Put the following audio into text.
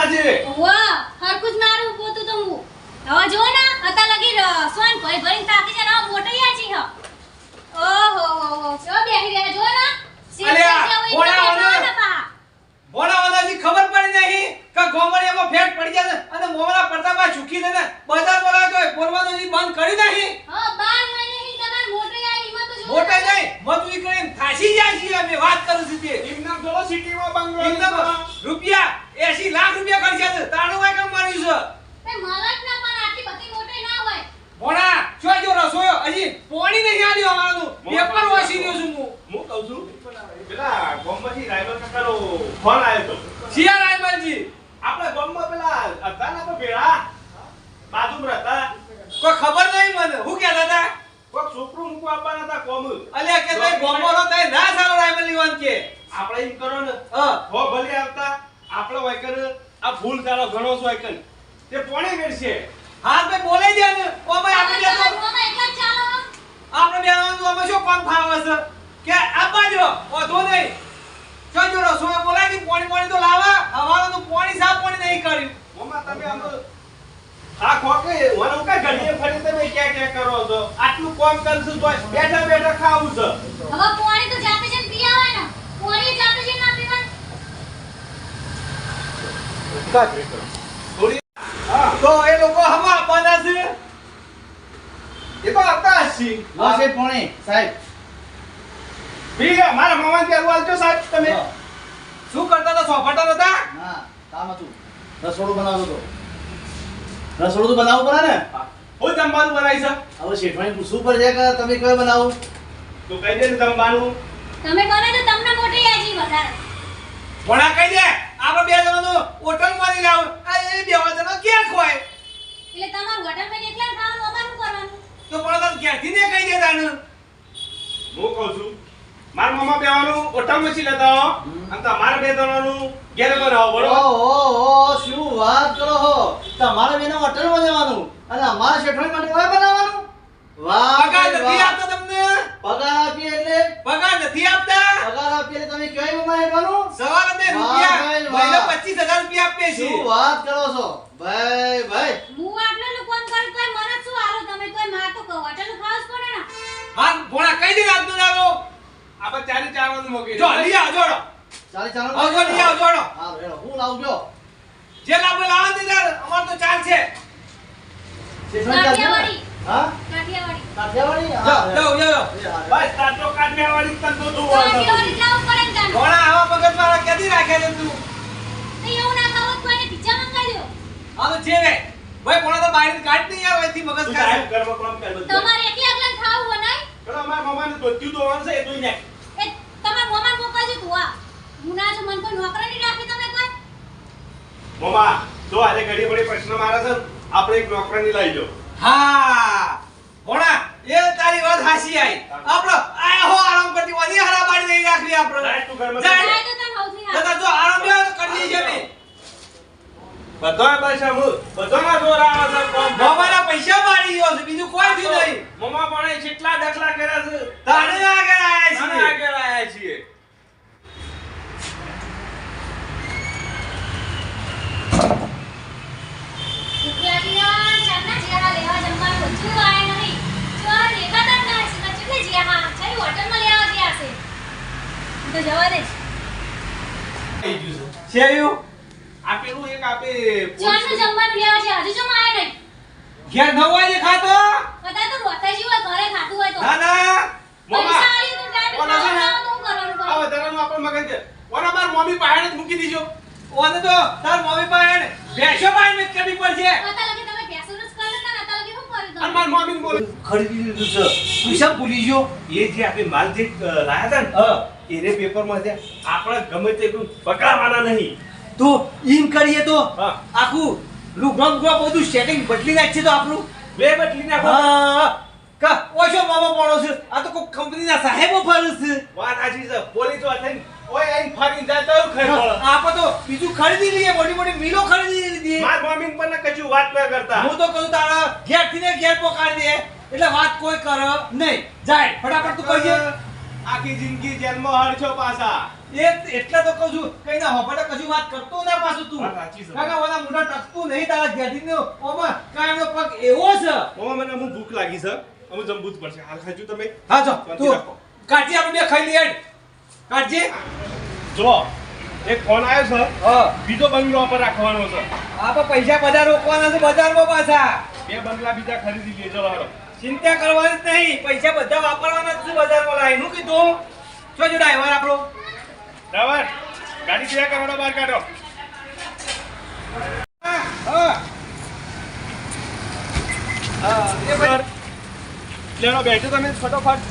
માતાજી વાહ હરકુજ મારું પોતું તો હું હવે જો ને હતા લગી સોન ભઈ ભઈને થાકી જાય ને મોટૈયા છી હ ઓહો હો છો બેહી રહ્યા જો ને અલ્યા, બોલાવાનાજી ખબર પડી નહીં કે ગોમડિયામાં ફેટ પડી જાય અને મોમલા પડતામાં ઝૂકી દે ને બજાર બોલાવે તો બોલવાનું જી બંધ કરી નહીં. હા 12 મહિને હી તમાર મોટૈયા ઈમાં તો જો મોટે નહીં મજૂરી કરીને થાસી જાય છે. અમે વાત કરું છું તે એમના જોડો સિટીમાં બંગલો એકદમ રૂપિયા 80 લાખ રૂપિયા ખર્ચ્યા છે. તાણું વાય કામ માર્યું છે. તે મગજ ના પણ આટલી બધી મોટઈ ના હોય ભોણા શું જો રસોયો હજી પોણી નહીં આલ્યો અમારું પેપર વાસી રહ્યો છું હું કહું છું પેલા ગોમમાંથી રાયબલ કાકાનો ફોન આવ્યો તો સિયા રાયમલજી આપણે ગોમમાં પેલા હતા ને આપણે ભેળા બાજુમાં હતા કોઈ ખબર નહીં મને હું કહેતા હતા કોક છોકરું મૂકવા આપવાના હતા કોમ અલ્યા કે તઈ ગોમોનો તઈ ના સારો રાયમલ લીવાન કે આપણે એમ કરો ને હા હો ભલે આવતા આપણો વાયકન આ ફૂલ તારો ઘણો છો વાયકન તે પોણે મેળશે હા બે બોલાઈ દે ને ઓ ભાઈ આપણે બે તો મોમાં એકલા જ ચાલો આપણે બે આવાનું અમે શું કામ ફાવે છે કે આપવા જો ઓધો નહીં જો જો રસોઈ બોલાય કે પાણી તો લાવા હવારો તો પાણી સાફ પાણી નહીં કર્યું મમ્મા તમે આમ આ ખોકે મને કા ઘડીએ ફરી તમે ક્યાં કરો છો આટલું કામ કરશું તો બેઠા બેઠા ખાવું છે હવે પાણી તો જાતે જઈને પી આવે ને પાણી જાતે જઈને ના પીવાનું થોડી તો એ લોકો હવા આપવાના છે એ તો હતા હશી હા સાહેબ પોણે સાહેબ ઠીક છે મારા મામા કે આલજો સાહેબ તમે હા. શું કરતા હતા સોફાટા નતા ના કામ હતું રસોડું બનાવતો તો રસોડું તો બનાવવું પડે ને હું જમવાનું બનાવી છે હવે શેઠવાણી પૂછવું પડશે કે તમે કયો બનાવું તો કહી દે ને જમવાનું તમે કોને તો તમને મોટી આજી વધારે ભણા કહી દે આપણે બે જણાનો હોટલ માં લાવ આ એ બે જણા ક્યાં ખોય એટલે તમાર હોટલ માં એકલા ખાવાનું અમારું કરવાનું તો પણ તને ક્યાંથી ને કહી દે તાને હું કહું છું મારા મામા બેવાનું ઓટા મચી લેતા હો અને તમારા બે જણાનું ઘેર બનાવો બરોબર ઓહો શું વાત કરો હો તમારે બેને હોટલમાં જવાનું અને અમારા શેઠવાણી માટે કોઈ બનાવવાનું વાહ પગાર ભાઈ નથી વાહ. આપતા તમને પગાર આપીએ એટલે પગાર નથી આપતા પગાર આપીએ એટલે તમે કયો એમાં હેડવાનું સવારે બે વાહ રૂપિયા ભાઈ, વાહ. મહિને 25000 રૂપિયા આપીએ શું છીએ વાત કરો છો ભાઈ ભાઈ હું આટલું કોમ કરું તોય મને શું આલો તમે કોઈ માર તો કહો હોટલ નું ખાવું જ પડે ને હા ભોણા કહી દે આજનું દાડો આપણે ચાલી ચારવાનું મૂકી જો લઈ આવ જોડો ચાલે ચાલો આવજો લઈ આવ જોડો હા રેડો હું લાવજો જે લાવો લાવો તે દાડ અમાર તો ચાલશે શેઠવાણી ચાલશે ને? કાઠિયાવાડી. હા કાઠિયાવાડી કાઠિયાવાડી જો હા જો જો બસ તાતો કાઢ્યાવાળી તન તો તું કાઠિયાવાડી લાવું પડે ને તાને. ભોણા આવા મગજ મારા ક્યાંથી રાખ્યા છે તું તો એવું ના ખાવું તો કોઈને પિઝા મંગાવી દો આ તો છે વે ભાઈ ભોણા તો બહાર કાઢ નહીં આવે એથી મગજ તું ખાય સાહેબ ઘરમાં કામ કર બધું તમારે એકલા એકલા ખાવું હોય નહીં પેલો મારા મામાને ધોતિયું ધોવાનું છે એ ધોઈ નાખ એ તમાર મોમાન મોકલજો તું આ હું ના જો મન કોઈ નોકરા નહીં રાખી તમે કોઈ મામા જો આજે ઘડી બડી પ્રશ્ન મારે છે ને, આપણે એક નોકરાની લઈ લો હા ભોણા એ તારી વાત હાસી આઈ આપણો આ હો આરામ કરતી વધી હરા બાડી નહીં રાખવી આપણો સાહેબ તું ઘરમાં જાય. જાય તો તને હૌથી હા દાદા જો આરામ લેવો તો કરી દેજે ને બધાય પૈસા બધાના જોર આવે છે કોમ મોબાઈલના પૈસા મારી ગયો છે બીજું કોઈ થયું નહીં મમ્મા પણ કેટલા ડખલા કર્યા છે તાણે આગળ આયા અને છીએ આગળ આયા છીએ ગુજરાતીના ચારના જીરા લેવા જમવાનું હજુ આયા નહીં જો દેખાતા જ ના છે કેટલે જીયા હા ચાલી હોટલમાં લેવા ગયા છે તો જવા દે થઈ ગયું છે સેયું આ પેલું એક આપે ચારનું જમવાનું લેવા છે હજુ જો આયા નહીં ઘેર ન હોય ને ખાતો બધા તો રોતાજી હોય ઘરે ખાતું હોય તો ના ના મમ્મા પૈસા આલી તો ટાઈમ ઓલા છે ને? ખાવાનું કરવાનું આ વધારાનું આપણે મગજ છે ઓના બાર મમ્મી પાહેણ જ મૂકી દીજો ઓને તો તાર મમ્મી પાસે બેસો પાસે મેં કરવી પડશે હતા લગે તમે બેસું જ કરો ને હતા લગે શું કર્યું અને તમે માર મમ્મીને બોલ ખરીદી લીધું છે પૈસા ભૂલી ગયો એ જે આપણે માલ જે લાયા હતા ને એને પેપરમાં છે આપણે ગમે તે એટલું પકડાવાના નહીં તો ઈમ કરીએ તો હા આખું લુગડો બધું સેટિંગ બદલી નાખશે તો આપણું બે બદલી નાખો હા કા ઓછો મામા પડો છે આ તો કોઈ કંપનીના સાહેબો ફરે છે વાત સાચી છે પોલીસ વાત થઈને ઓય આઈને ફરીને જાય તો ખરી પડે આપણે તો બીજું ખરીદી લઈએ મોટી મોટી મિલો ખરીદી લીધી માર મમ્મીને પણ કશું વાત ન કરતા હું તો કહું તારા ઘેર થી ને ઘેર પોકાડી દે એટલે વાત કોઈ કરે નહીં જાય ફટાફટ તું કહીએ આખી જિંદગી જેલમાં હરછો પાછા એટલે તો કહું છું કઈ ના હોપડે કશું વાત કરતો ના પાછું તું વાત સાચી છે. કાકા ઓલા મોઢા ટકતું નહીં તારા ઘેટીનો ઓમાં કાયમનો પગ એવો છે મામા મને અમુક ભૂખ લાગી છે અમે જમવું જ પડશે હાલ ખાજો તમે હા જો શાંતિ તું રાખો. કાઢજી આપણે બે ખાઈ લઈએ કાઢજી જો એક ફોન આવ્યો છે હા બીજો બંગલો પર રાખવાનો છે આપણે પૈસા બધા રોકવાના છે બજારમાં પાછા બે બંગલા બીજા ખરીદી લેજો હારો ચિંતા કરવાની જ નહીં પૈસા બધા વાપરવાના જ છે બજારમાં લાઈનું કીધું શું જો ડ્રાઈવર આપણો ડ્રાઈવર ગાડી તૈયાર કરવાનો બહાર કાઢો હા એ ભાઈ લેણો બેઠો તમે ફટોફટ